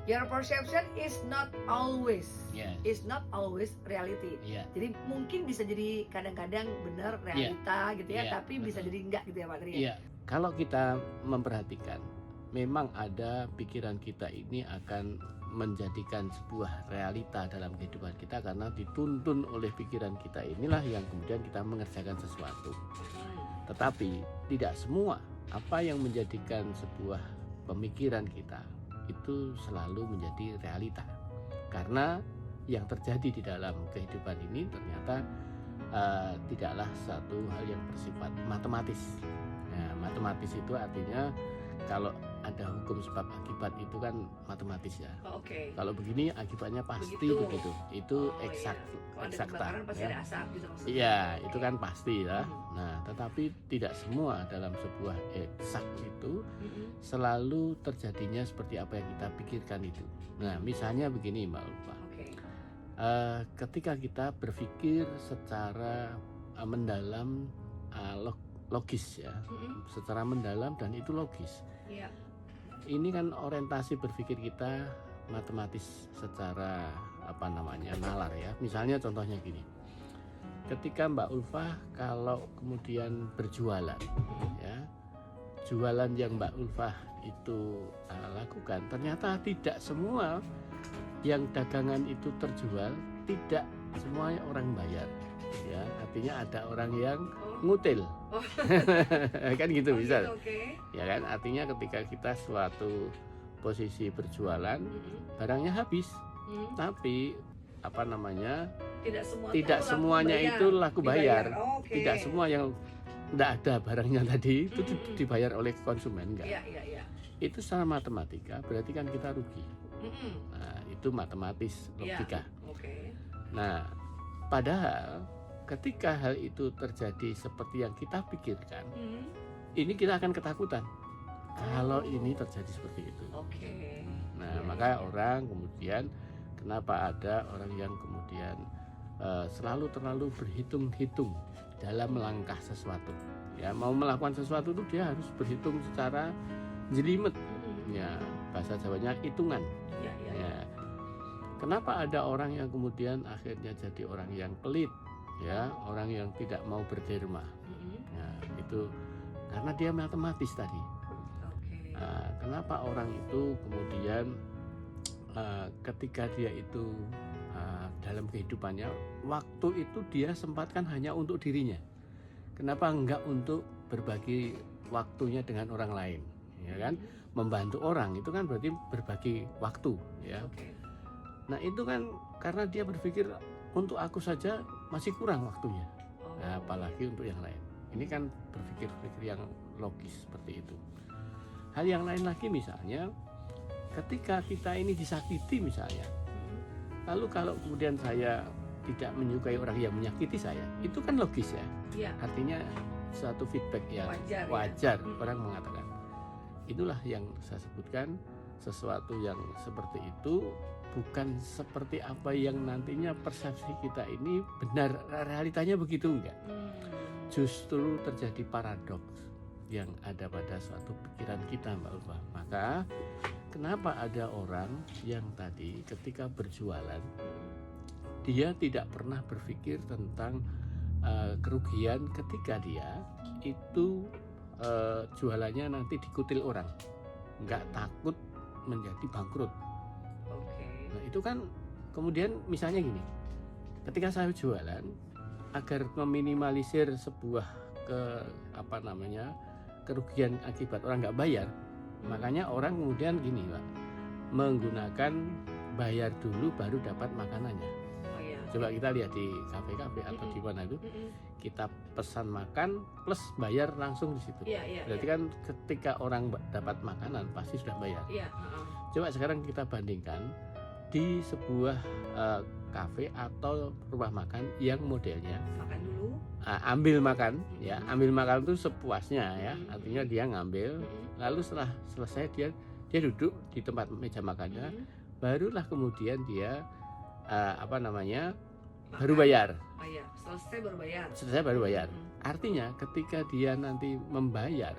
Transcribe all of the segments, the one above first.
Your perception is not always reality. Yeah. Jadi mungkin bisa jadi kadang-kadang benar realita gitu ya, tapi bisa jadi enggak gitu ya Pak Tri. Iya. Kalau kita memperhatikan, memang ada pikiran kita ini akan menjadikan sebuah realita dalam kehidupan kita karena dituntun oleh pikiran kita inilah yang kemudian kita mengerjakan sesuatu. Tetapi tidak semua apa yang menjadikan sebuah pemikiran kita itu selalu menjadi realita, karena yang terjadi di dalam kehidupan ini ternyata tidaklah satu hal yang bersifat matematis. Nah, matematis itu artinya kalau ada hukum sebab akibat itu kan matematis ya. Oke. Kalau begini akibatnya pasti begitu. Itu eksakta. Kalau ada pasti ada asap gitu maksudnya. Iya, itu kan pasti ya. Nah, tetapi tidak semua dalam sebuah eksak itu selalu terjadinya seperti apa yang kita pikirkan itu. Nah, misalnya begini Mbak Ulfa. Ketika kita berpikir secara mendalam, logis ya, secara mendalam dan itu logis. Ini kan orientasi berpikir kita matematis secara nalar ya. Misalnya contohnya gini, ketika Mbak Ulfa kalau kemudian berjualan ya, jualan yang Mbak Ulfa itu lakukan ternyata tidak semua yang dagangan itu terjual, tidak semuanya orang bayar ya, artinya ada orang yang ngutil. Kan gitu bisa ya kan, artinya ketika kita suatu posisi berjualan barangnya habis, tapi tidak semuanya itu laku bayar. Tidak semua yang tidak ada barangnya tadi itu dibayar oleh konsumen, enggak. Itu secara matematika berarti kan kita rugi. Nah, itu matematis logika. Nah, padahal ketika hal itu terjadi seperti yang kita pikirkan, ini kita akan ketakutan kalau ini terjadi seperti itu. Nah, maka orang kemudian kenapa ada orang yang kemudian selalu terlalu berhitung-hitung dalam melangkah sesuatu. Ya, mau melakukan sesuatu itu dia harus berhitung secara jelimet. Ya, bahasa Jawanya hitungan. Ya. Kenapa ada orang yang kemudian akhirnya jadi orang yang pelit? Ya, orang yang tidak mau berderma. Nah, itu karena dia matematis tadi. Kenapa orang itu kemudian ketika dia itu dalam kehidupannya, waktu itu dia sempatkan hanya untuk dirinya. Kenapa enggak untuk berbagi waktunya dengan orang lain? Ya kan, membantu orang itu kan berarti berbagi waktu. Ya. Nah, itu kan karena dia berpikir untuk aku saja masih kurang waktunya, nah, apalagi untuk yang lain. Ini kan berpikir yang logis seperti itu. Hal yang lain lagi misalnya, ketika kita ini disakiti misalnya, lalu kalau kemudian saya tidak menyukai orang yang menyakiti saya, itu kan logis ya. Artinya suatu feedback yang wajar. Orang mengatakan, itulah yang saya sebutkan, sesuatu yang seperti itu bukan seperti apa yang nantinya persepsi kita ini benar, realitanya begitu enggak. Justru terjadi paradoks yang ada pada suatu pikiran kita Mbak Ulfa. Maka kenapa ada orang yang tadi ketika berjualan dia tidak pernah berpikir tentang kerugian ketika dia itu jualannya nanti dikutil orang, nggak takut menjadi bangkrut. Nah, itu kan kemudian misalnya gini, ketika saya jualan agar meminimalisir sebuah kerugian akibat orang nggak bayar, makanya orang kemudian gini Pak, menggunakan bayar dulu baru dapat makanannya. Coba kita lihat di kafe-kafe atau di mana itu, kita pesan makan plus bayar langsung di situ. Berarti kan ketika orang dapat makanan pasti sudah bayar. Coba sekarang kita bandingkan di sebuah kafe atau rumah makan yang modelnya makan dulu, ambil makan ya, ambil makan itu sepuasnya ya, artinya dia ngambil, lalu setelah selesai dia duduk di tempat meja makannya, barulah kemudian dia baru bayar. Selesai baru bayar. Artinya ketika dia nanti membayar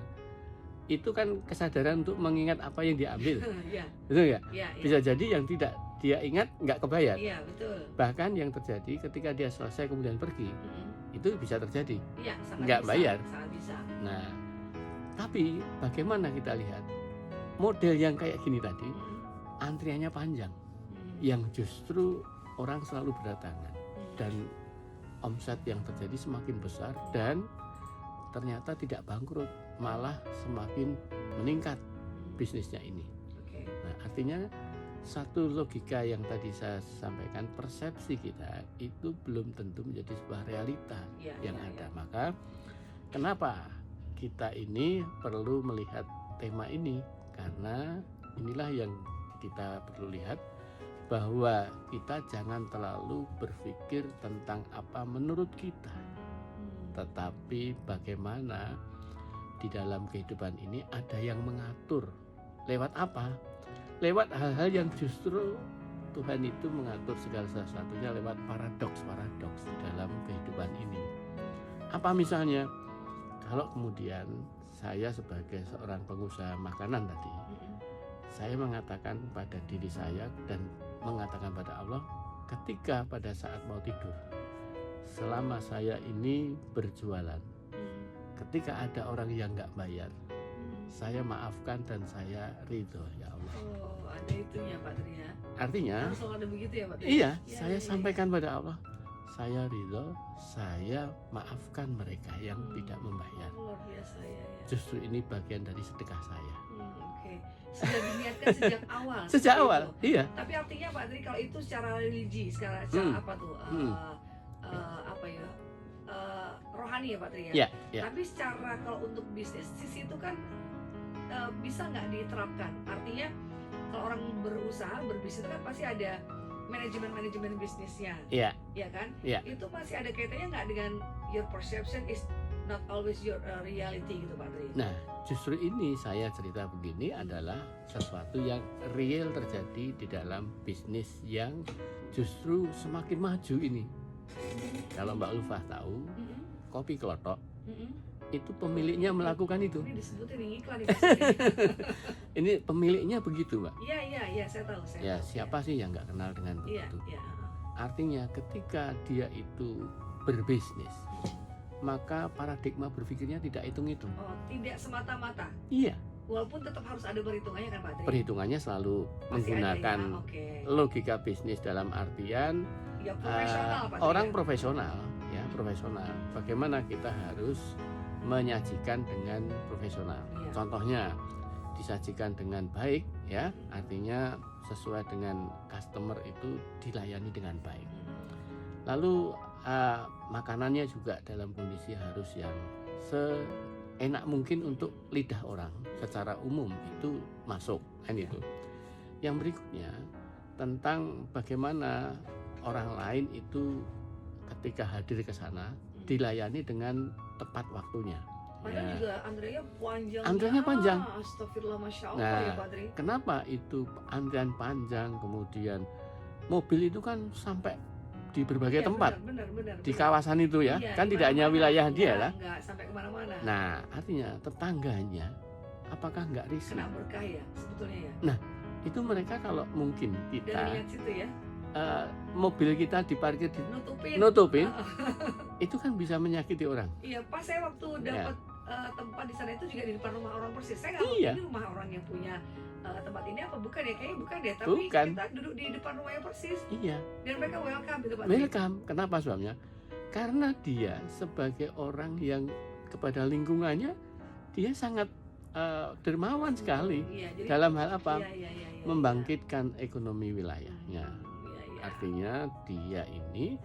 itu kan kesadaran untuk mengingat apa yang diambil, Iya. betul nggak? Iya, iya. Bisa jadi yang tidak dia ingat nggak kebayar. Iya, betul. Bahkan yang terjadi ketika dia selesai kemudian pergi, itu bisa terjadi, Iya, sangat nggak bisa, bayar. sangat bisa. Nah, tapi bagaimana kita lihat model yang kayak gini tadi, antriannya panjang, yang justru orang selalu berdatangan dan omset yang terjadi semakin besar dan ternyata tidak bangkrut, malah semakin meningkat bisnisnya ini. Oke. Nah, artinya satu logika yang tadi saya sampaikan, persepsi kita itu belum tentu menjadi sebuah realita Iya, yang iya, ada. iya. Maka kenapa kita ini perlu melihat tema ini, karena inilah yang kita perlu lihat, bahwa kita jangan terlalu berpikir tentang apa menurut kita, tetapi bagaimana di dalam kehidupan ini ada yang mengatur. Lewat apa? Lewat hal-hal yang justru Tuhan itu mengatur segala sesuatunya lewat paradoks-paradoks di dalam kehidupan ini. Apa misalnya? Kalau kemudian saya sebagai seorang pengusaha makanan tadi, saya mengatakan pada diri saya dan mengatakan pada Allah, ketika pada saat mau tidur, selama saya ini berjualan, ketika ada orang yang nggak bayar, saya maafkan dan saya ridho, ya Allah. Oh, ada itunya Pak Tri ya. Artinya, Langsung ada begitu ya Pak Tri? iya, Ya, saya ya, sampaikan pada Allah, saya ridho, saya maafkan mereka yang tidak membayar. Luar biasa ya. Justru ini bagian dari sedekah saya. Oke. Sudah diniatkan sejak awal. Sejak seperti awal, itu. iya. Tapi artinya Pak Tri, kalau itu secara religi, secara apa tuh? Apa ya? Rohani ya Pak Tri ya. Iya, iya. Tapi secara kalau untuk bisnis, sisi itu kan bisa nggak diterapkan? Artinya kalau orang berusaha, berbisnis itu kan pasti ada manajemen bisnisnya, Iya. ya kan? Iya. Itu masih ada kaitannya nggak dengan your perception is not always your reality gitu Pak Tri? Nah, justru ini saya cerita begini adalah sesuatu yang real terjadi di dalam bisnis yang justru semakin maju ini. Kalau Mbak Ulfah tahu, Kopi Klothok itu pemiliknya melakukan itu. Ini disebutin nih iklan ini. Ini pemiliknya begitu, Mbak. Iya, saya tahu. Ya, siapa sih yang nggak kenal dengan Iya, begitu? iya. Artinya ketika dia itu berbisnis, maka paradigma berpikirnya tidak hitung-hitung. Oh, tidak semata-mata. Iya, Walaupun tetap harus ada perhitungannya kan Pak Tri? perhitungannya selalu Masih menggunakan ada ya? Oke. logika bisnis dalam artian Ya profesional Pak Tri. orang ya? profesional, ya profesional. Bagaimana kita harus menyajikan dengan profesional. Iya. Contohnya disajikan dengan baik, ya, artinya sesuai dengan customer itu dilayani dengan baik. Lalu makanannya juga dalam kondisi harus yang seenak mungkin untuk lidah orang secara umum itu masuk, kan itu. Yang berikutnya tentang bagaimana orang lain itu ketika hadir ke sana dilayani dengan tepat waktunya. Padahal Ya. juga antriannya panjang. Antriannya panjang. Astagfirullah, Masya Allah Nah, ya Pak Tri. Kenapa itu antrian panjang, kemudian mobil itu kan sampai di berbagai Iya, tempat benar, di kawasan itu ya, Iya, kan tidak hanya wilayah dia lah. Enggak sampai kemana-mana. Nah, artinya tetangganya apakah nggak risih? Kena berkah ya sebetulnya ya. Itu mereka kalau mungkin Dan kita lihat situ ya, mobil kita diparkir nutupin. nutupin, itu kan bisa menyakiti orang. Iya, pas saya waktu Ya. dapat tempat di sana itu juga di depan rumah orang persis. Saya nggak tahu Iya. ini rumah orang yang punya tempat ini apa bukan ya? Kayaknya bukan deh. Tapi Bukan. kita duduk di depan rumahnya persis Iya, dan mereka welcome gitu Pak Tri. welcome. Kenapa sebabnya? Karena dia sebagai orang yang kepada lingkungannya dia sangat dermawan sekali Iya, jadi dalam hal apa? Iya. Membangkitkan ekonomi wilayahnya. Iya. Artinya dia ini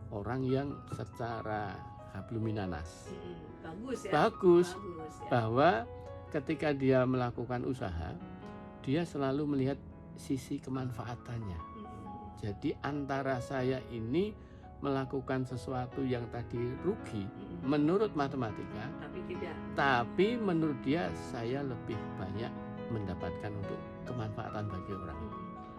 orang yang secara habluminanas Bagus ya. bagus, ya. bahwa ketika dia melakukan usaha, dia selalu melihat sisi kemanfaatannya. Jadi antara saya ini melakukan sesuatu yang tadi rugi menurut matematika, tapi menurut dia saya lebih banyak mendapatkan untuk kemanfaatan bagi orang.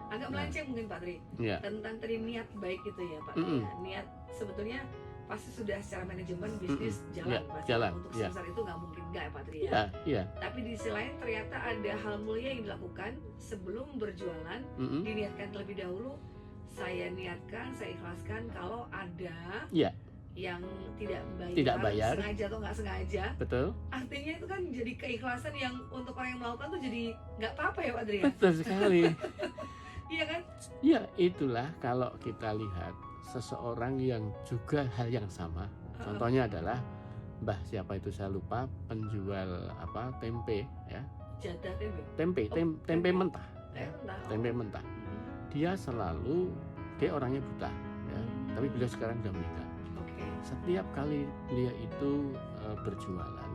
Agak melenceng mungkin Pak Tri Ya. tentang tadi niat baik itu ya Pak Tri. Ya. Niat sebetulnya pasti sudah secara manajemen bisnis jalan, pasti. Jalan, Untuk ya. sebesar itu nggak mungkin nggak ya Pak Tri ya. Iya, iya. Tapi di sisi lain ternyata ada hal mulia yang dilakukan sebelum berjualan, diniatkan terlebih dahulu. Saya niatkan, saya ikhlaskan kalau ada Iya. yang tidak bayar, sengaja atau nggak sengaja. Betul. Artinya itu kan jadi keikhlasan yang untuk orang yang melakukan tuh jadi nggak apa-apa ya Pak Tri ya. Betul sekali. Iya kan? Ya, itulah kalau kita lihat seseorang yang juga hal yang sama. Contohnya adalah Mbah siapa itu saya lupa, penjual tempe ya. Jadah tempe. Tempe mentah. Ya. Mentah. Tempe mentah. Dia orangnya buta ya. Tapi beliau sekarang sudah menikah. Setiap kali beliau itu berjualan,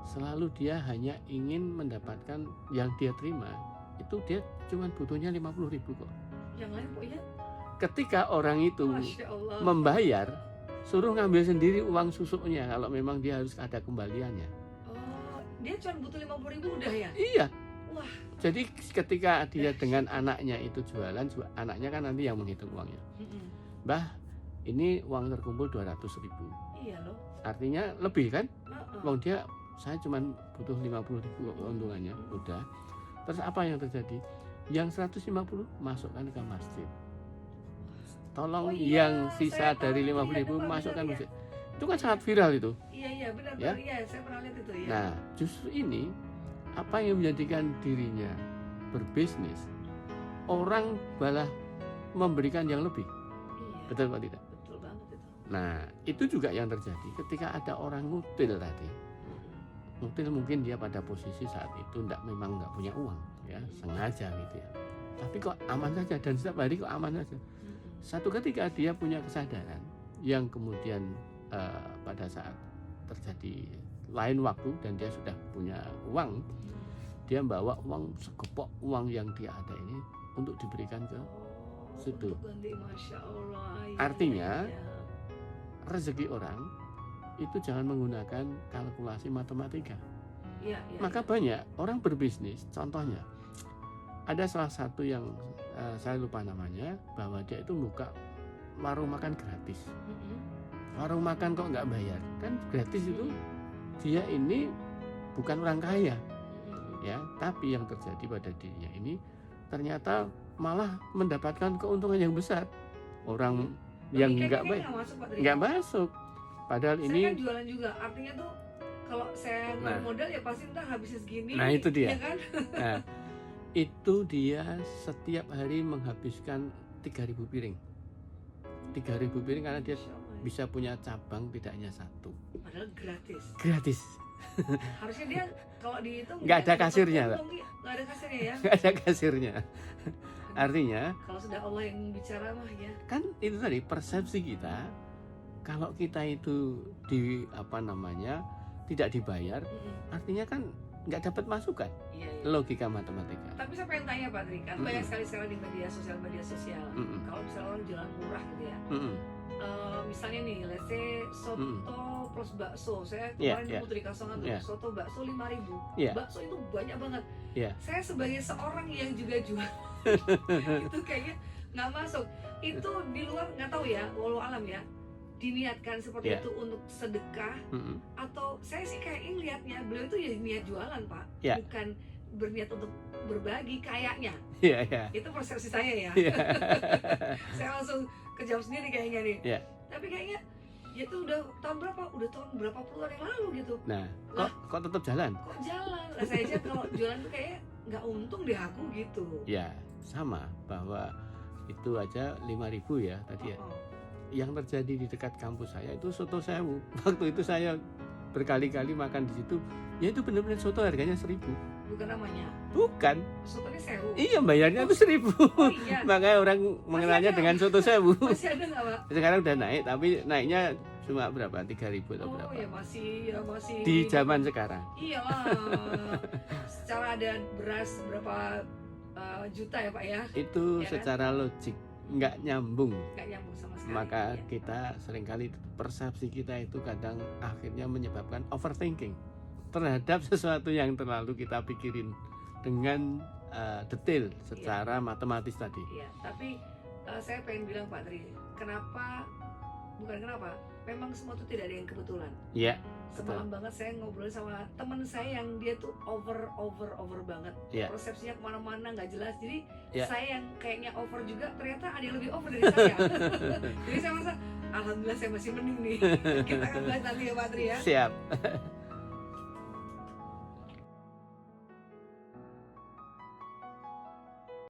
selalu dia hanya ingin mendapatkan yang dia terima. Itu dia cuma butuhnya 50.000 kok. Yang lain pokoknya. Ketika orang itu membayar, suruh ngambil sendiri uang susuknya kalau memang dia harus ada kembaliannya. Oh, dia cuma butuh 50.000 udah ya? Iya. Wah. Jadi ketika dia dengan anaknya itu jualan, anaknya kan nanti yang menghitung uangnya. Mbah, ini uang terkumpul 200.000. Iya loh. Artinya lebih kan? Uang saya cuma butuh 50.000 keuntungannya, udah. Terus apa yang terjadi? Yang 150 masukkan ke masjid. Tolong yang sisa dari 50.000 masukkan masjid. Itu kan sangat viral itu. Iya benar. Ya? Iya, saya pernah lihat itu ya. Nah, justru ini apa yang menjadikan dirinya berbisnis, orang malah memberikan yang lebih. Iya. Betul Pak tidak? Betul banget itu. Nah, itu juga yang terjadi ketika ada orang ngutil tadi. Ngutil mungkin dia pada posisi saat itu memang nggak punya uang, ya sengaja gitu ya. Tapi kok aman saja dan setiap hari kok aman saja. Satu ketika dia punya kesadaran yang kemudian pada saat terjadi lain waktu dan dia sudah punya uang, dia bawa uang segepok uang yang dia ada ini untuk diberikan ke situ. Masya Allah. Artinya rezeki orang itu jangan menggunakan kalkulasi matematika. Maka banyak orang berbisnis, contohnya ada salah satu yang saya lupa namanya, bahwa dia itu buka warung makan gratis. Warung makan kok nggak bayar, kan gratis itu. Dia ini bukan orang kaya, ya, tapi yang terjadi pada dirinya ini ternyata malah mendapatkan keuntungan yang besar. Orang yang nggak masuk. Padahal saya ini kan jualan juga, artinya tuh kalau saya modal ya pasti ntar habisnya segini. Nah itu dia. Ya kan? Nah, itu dia setiap hari menghabiskan 3.000 piring. 3.000 piring karena dia bisa punya cabang tidak hanya satu. Padahal gratis. Gratis. Harusnya dia kalau dihitung nggak ada kasirnya, Pak. Nggak ada kasirnya ya. Nggak ada kasirnya. Artinya kalau sudah Allah yang bicara mah ya. Kan itu tadi persepsi kita. Kalau kita itu tidak dibayar, artinya kan nggak dapat masukan. Iya. Logika matematika. Tapi saya pengen tanya Pak Tri, kan banyak sekali sekarang di media sosial. Kalau misalnya orang jualan murah gitu ya, misalnya nih, let's say soto plus bakso. Saya kemarin nyebut di kasongan soto bakso 5.000. Bakso itu banyak banget. Saya sebagai seorang yang juga jual itu kayaknya nggak masuk. Itu di luar nggak tahu ya, walau alam ya. Diniatkan seperti itu untuk sedekah atau saya sih kayak lihatnya beliau itu ya niat jualan Pak, bukan berniat untuk berbagi kayaknya. Itu persepsi saya ya. Saya langsung kejawab sendiri kayaknya nih. Tapi kayaknya itu udah tahun berapa puluhan yang lalu gitu. Nah, kok tetap jalan? Kok jalan? Lah saya aja kalau jualan tuh kayaknya nggak untung deh aku gitu. Ya sama, bahwa itu aja 5.000 ya tadi ya. Yang terjadi di dekat kampus saya itu soto sewu. Waktu itu saya berkali-kali makan di situ, ya itu benar-benar soto harganya 1.000. Bukan namanya? Bukan. Sotonya sewu? Iya, bayarnya itu 1.000. Iya. Makanya orang mengenalnya dengan soto sewu. Masih ada nggak Pak? Sekarang udah naik, tapi naiknya cuma berapa? 3.000 atau berapa? Oh ya masih. Di zaman sekarang. Iyalah. Secara ada beras berapa juta ya Pak ya? Itu ya secara kan? Logik nggak nyambung sama sekali. Maka kita seringkali persepsi kita itu kadang akhirnya menyebabkan overthinking terhadap sesuatu yang terlalu kita pikirin dengan detail secara matematis tadi. Iya, tapi saya pengen bilang Pak Tri, kenapa memang semua itu tidak ada yang kebetulan. Iya. Semalam banget saya ngobrol sama teman saya yang dia tuh over banget, persepsinya kemana-mana nggak jelas. Jadi saya yang kayaknya over juga, ternyata ada yang lebih over dari saya. Jadi saya merasa alhamdulillah saya masih mending nih. Kita akan bahas nanti ya Pak Tri ya. Siap.